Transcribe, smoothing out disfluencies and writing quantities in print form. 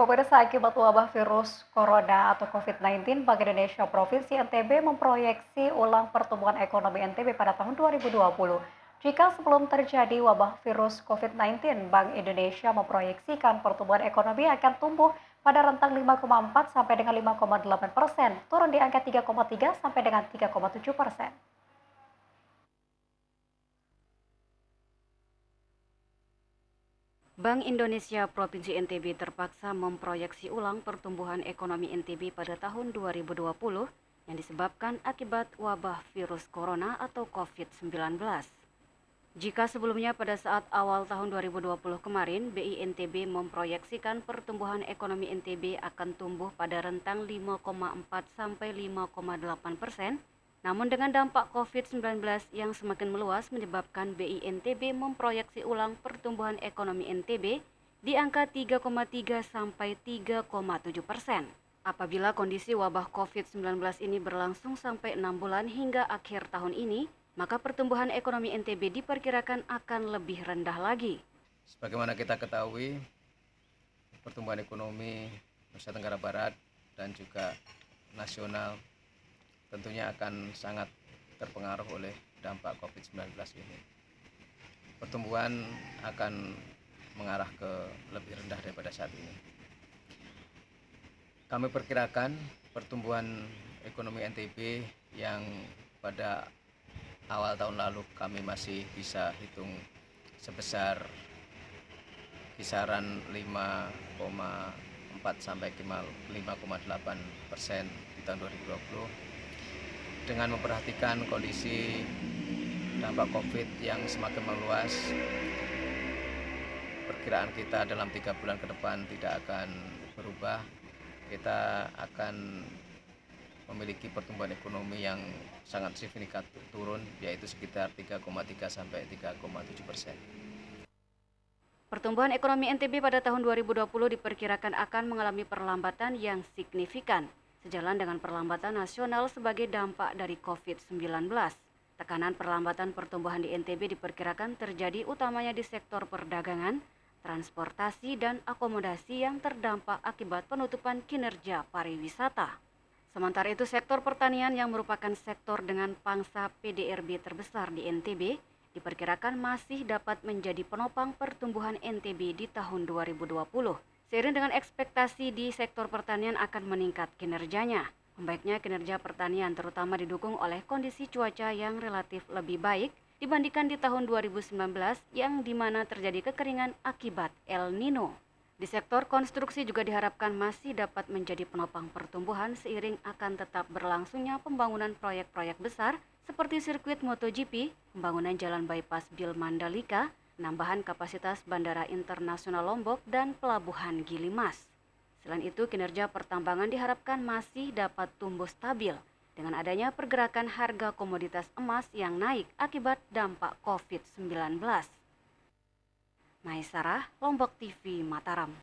Pemirsa, akibat wabah virus corona atau COVID-19, Bank Indonesia Provinsi NTB memproyeksi ulang pertumbuhan ekonomi NTB pada tahun 2020. Jika sebelum terjadi wabah virus COVID-19, Bank Indonesia memproyeksikan pertumbuhan ekonomi akan tumbuh pada rentang 5,4 sampai dengan 5,8%, turun di angka 3,3 sampai dengan 3,7%. Bank Indonesia Provinsi NTB terpaksa memproyeksi ulang pertumbuhan ekonomi NTB pada tahun 2020 yang disebabkan akibat wabah virus corona atau COVID-19. Jika sebelumnya pada saat awal tahun 2020 kemarin, BI NTB memproyeksikan pertumbuhan ekonomi NTB akan tumbuh pada rentang 5,4 sampai 5,8%, namun dengan dampak COVID-19 yang semakin meluas menyebabkan BI NTB memproyeksi ulang pertumbuhan ekonomi NTB di angka 3,3 sampai 3,7%. Apabila kondisi wabah COVID-19 ini berlangsung sampai 6 bulan hingga akhir tahun ini, maka pertumbuhan ekonomi NTB diperkirakan akan lebih rendah lagi. Sebagaimana kita ketahui, pertumbuhan ekonomi Nusa Tenggara Barat dan juga nasional tentunya akan sangat terpengaruh oleh dampak COVID-19 ini. Pertumbuhan akan mengarah ke lebih rendah daripada saat ini. Kami perkirakan pertumbuhan ekonomi NTB yang pada awal tahun lalu kami masih bisa hitung sebesar kisaran 5,4 sampai 5,8% di tahun 2020. Dengan memperhatikan kondisi dampak COVID yang semakin meluas, perkiraan kita dalam 3 bulan ke depan tidak akan berubah. Kita akan memiliki pertumbuhan ekonomi yang sangat signifikan turun, yaitu sekitar 3,3 sampai 3,7%. Pertumbuhan ekonomi NTB pada tahun 2020 diperkirakan akan mengalami perlambatan yang signifikan, sejalan dengan perlambatan nasional sebagai dampak dari COVID-19. Tekanan perlambatan pertumbuhan di NTB diperkirakan terjadi utamanya di sektor perdagangan, transportasi, dan akomodasi yang terdampak akibat penutupan kinerja pariwisata. Sementara itu, sektor pertanian yang merupakan sektor dengan pangsa PDRB terbesar di NTB diperkirakan masih dapat menjadi penopang pertumbuhan NTB di tahun 2020. Seiring dengan ekspektasi di sektor pertanian akan meningkat kinerjanya. Membaiknya kinerja pertanian terutama didukung oleh kondisi cuaca yang relatif lebih baik dibandingkan di tahun 2019 yang dimana terjadi kekeringan akibat El Nino. Di sektor konstruksi juga diharapkan masih dapat menjadi penopang pertumbuhan seiring akan tetap berlangsungnya pembangunan proyek-proyek besar seperti sirkuit MotoGP, pembangunan jalan bypass Bil Mandalika, penambahan kapasitas Bandara Internasional Lombok, dan Pelabuhan Gilimas. Selain itu, kinerja pertambangan diharapkan masih dapat tumbuh stabil dengan adanya pergerakan harga komoditas emas yang naik akibat dampak COVID-19. Maisarah, Lombok TV, Mataram.